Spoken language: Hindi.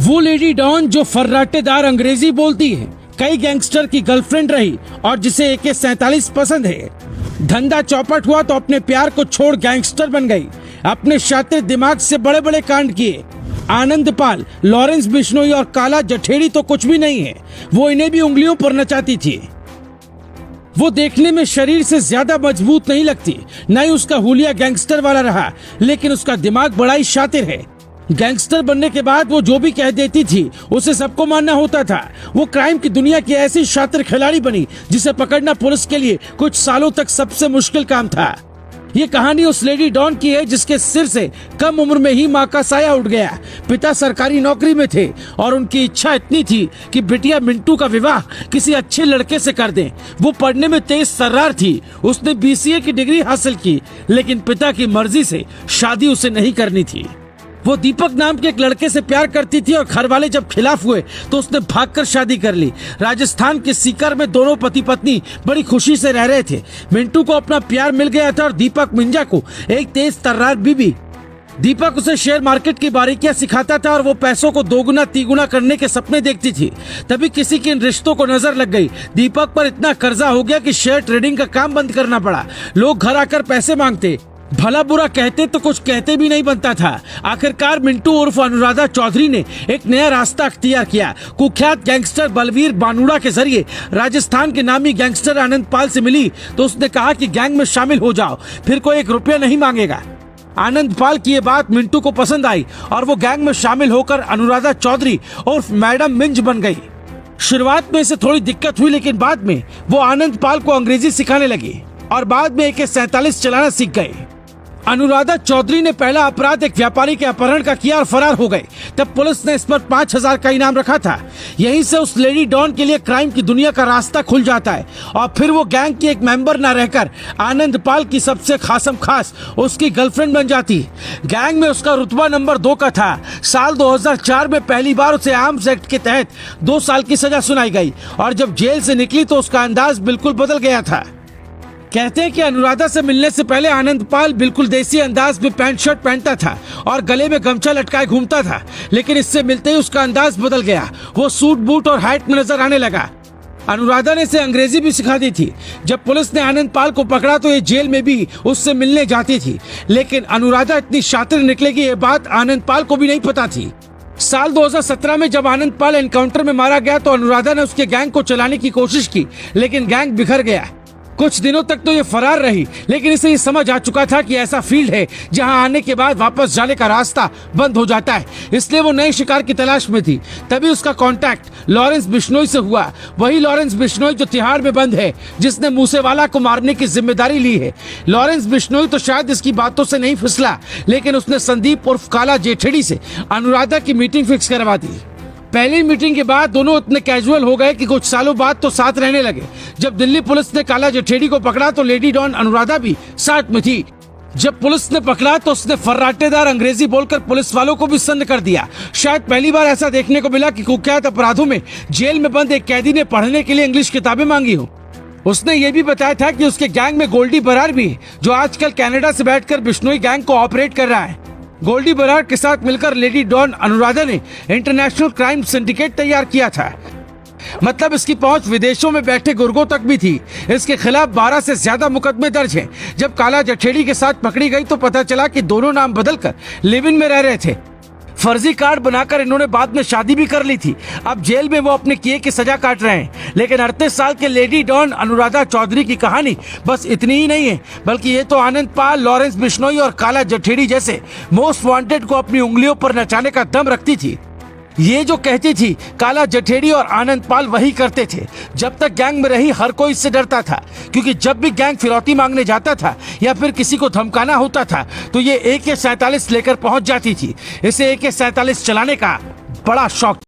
वो लेडी डॉन जो फर्राटेदार अंग्रेजी बोलती है, कई गैंगस्टर की गर्लफ्रेंड रही और जिसे AK-47 पसंद है। धंधा चौपट हुआ तो अपने प्यार को छोड़ गैंगस्टर बन गई। अपने शातिर दिमाग से बड़े बड़े कांड किए। आनंद पाल, लॉरेंस बिश्नोई और काला जठेड़ी तो कुछ भी नहीं है। वो इन्हें भी उंगलियों पर नचाती थी। वो देखने में शरीर से ज्यादा मजबूत नहीं लगती, न ही उसका हुलिया गैंगस्टर वाला रहा, लेकिन उसका दिमाग बड़ा ही शातिर है। गैंगस्टर बनने के बाद वो जो भी कह देती थी उसे सबको मानना होता था। वो क्राइम की दुनिया की ऐसी शातिर खिलाड़ी बनी जिसे पकड़ना पुलिस के लिए कुछ सालों तक सबसे मुश्किल काम था। ये कहानी उस लेडी डॉन की है जिसके सिर से कम उम्र में ही माँ का साया उठ गया। पिता सरकारी नौकरी में थे और उनकी इच्छा इतनी थी कि बिटिया मिंटू का विवाह किसी अच्छे लड़के से कर दें। वो पढ़ने में तेज सर्रार थी। उसने BCA की डिग्री हासिल की, लेकिन पिता की मर्जी से शादी उसे नहीं करनी थी। वो दीपक नाम के एक लड़के से प्यार करती थी और घर वाले जब खिलाफ हुए तो उसने भागकर शादी कर ली। राजस्थान के सीकर में दोनों पति पत्नी बड़ी खुशी से रह रहे थे। मिंटू को अपना प्यार मिल गया था और दीपक मिंजा को एक तेज तर्रार बीबी। दीपक उसे शेयर मार्केट की बारीकियां सिखाता था और वो पैसों को दोगुना तीगुना करने के सपने देखती थी। तभी किसी के इन रिश्तों को नजर लग गई। दीपक पर इतना कर्जा हो गया कि शेयर ट्रेडिंग का काम बंद करना पड़ा। लोग घर आकर पैसे मांगते, भला बुरा कहते तो कुछ कहते भी नहीं बनता था। आखिरकार मिंटू उर्फ अनुराधा चौधरी ने एक नया रास्ता अख्तियार किया। कुख्यात गैंगस्टर बलवीर बानुड़ा के जरिए राजस्थान के नामी गैंगस्टर आनंद पाल से मिली तो उसने कहा कि गैंग में शामिल हो जाओ, फिर कोई 1 रुपया नहीं मांगेगा। आनंद पाल की ये बात मिंटू को पसंद आई और वो गैंग में शामिल होकर अनुराधा चौधरी उर्फ मैडम मिंज बन गई। शुरुआत में इसे थोड़ी दिक्कत हुई, लेकिन बाद में वो आनंद पाल को अंग्रेजी सिखाने लगी और बाद में AK-47 चलाना सीख गए। अनुराधा चौधरी ने पहला अपराध एक व्यापारी के अपहरण का किया और फरार हो गए। तब पुलिस ने इस पर 5000 का इनाम रखा था। यहीं से उस लेडी डॉन के लिए क्राइम की दुनिया का रास्ता खुल जाता है और फिर वो गैंग की एक मेंबर न रहकर आनंद पाल की सबसे खासम खास उसकी गर्लफ्रेंड बन जाती। गैंग में उसका रुतबा नंबर 2 का था। साल 2004 में पहली बार उसे आर्म्स एक्ट के तहत 2 साल की सजा सुनाई गई और जब जेल से निकली तो उसका अंदाज बिल्कुल बदल गया था। कहते हैं कि अनुराधा से मिलने से पहले आनंद पाल बिल्कुल देसी अंदाज में पैंट शर्ट पहनता था और गले में गमछा लटकाए घूमता था, लेकिन इससे मिलते ही उसका अंदाज बदल गया। वो सूट बूट और हैट में नजर आने लगा। अनुराधा ने इसे अंग्रेजी भी सिखा दी थी। जब पुलिस ने आनंद पाल को पकड़ा तो ये जेल में भी उससे मिलने जाती थी, लेकिन अनुराधा इतनी शातिर निकलेगी ये बात आनंद पाल को भी नहीं पता थी। साल 2017 में जब आनंद पाल एनकाउंटर में मारा गया तो अनुराधा ने उसके गैंग को चलाने की कोशिश की, लेकिन गैंग बिखर गया। कुछ दिनों तक तो ये फरार रही, लेकिन इसे ये समझ आ चुका था कि ऐसा फील्ड है जहां आने के बाद वापस जाने का रास्ता बंद हो जाता है, इसलिए वो नए शिकार की तलाश में थी। तभी उसका कांटेक्ट लॉरेंस बिश्नोई से हुआ। वही लॉरेंस बिश्नोई जो तिहाड़ में बंद है, जिसने मूसेवाला को मारने की जिम्मेदारी ली है। लॉरेंस बिश्नोई तो शायद इसकी बातों से नहीं फिसला, लेकिन उसने संदीप उर्फ काला जेठेड़ी से अनुराधा की मीटिंग फिक्स करवा दी। पहली मीटिंग के बाद दोनों इतने कैजुअल हो गए कि कुछ सालों बाद तो साथ रहने लगे। जब दिल्ली पुलिस ने काला जठेड़ी को पकड़ा तो लेडी डॉन अनुराधा भी साथ में थी। जब पुलिस ने पकड़ा तो उसने फर्राटेदार अंग्रेजी बोलकर पुलिस वालों को भी सन्न कर दिया। शायद पहली बार ऐसा देखने को मिला कि कुख्यात अपराधों में जेल में बंद एक कैदी ने पढ़ने के लिए इंग्लिश किताबें मांगी हो। उसने ये भी बताया था कि उसके गैंग में गोल्डी बरार भी है, जो आजकल कनाडा से बैठकर बिश्नोई गैंग को ऑपरेट कर रहा है। गोल्डी बरार के साथ मिलकर लेडी डॉन अनुराधा ने इंटरनेशनल क्राइम सिंडिकेट तैयार किया था। मतलब इसकी पहुंच विदेशों में बैठे गुर्गों तक भी थी। इसके खिलाफ 12 से ज्यादा मुकदमे दर्ज हैं। जब काला जठेड़ी के साथ पकड़ी गई तो पता चला कि दोनों नाम बदलकर लिव इन में रह रहे थे। फर्जी कार्ड बनाकर इन्होंने बाद में शादी भी कर ली थी। अब जेल में वो अपने किए की सजा काट रहे हैं। लेकिन 38 साल के लेडी डॉन अनुराधा चौधरी की कहानी बस इतनी ही नहीं है, बल्कि ये तो आनंद पाल, लॉरेंस बिश्नोई और काला जठेड़ी जैसे मोस्ट वांटेड को अपनी उंगलियों पर नचाने का दम रखती थी। ये जो कहती थी काला जठेड़ी और आनंद पाल वही करते थे। जब तक गैंग में रही हर कोई इससे डरता था, क्योंकि जब भी गैंग फिरौती मांगने जाता था या फिर किसी को धमकाना होता था तो ये AK-47 लेकर पहुंच जाती थी। इसे AK-47 चलाने का बड़ा शौक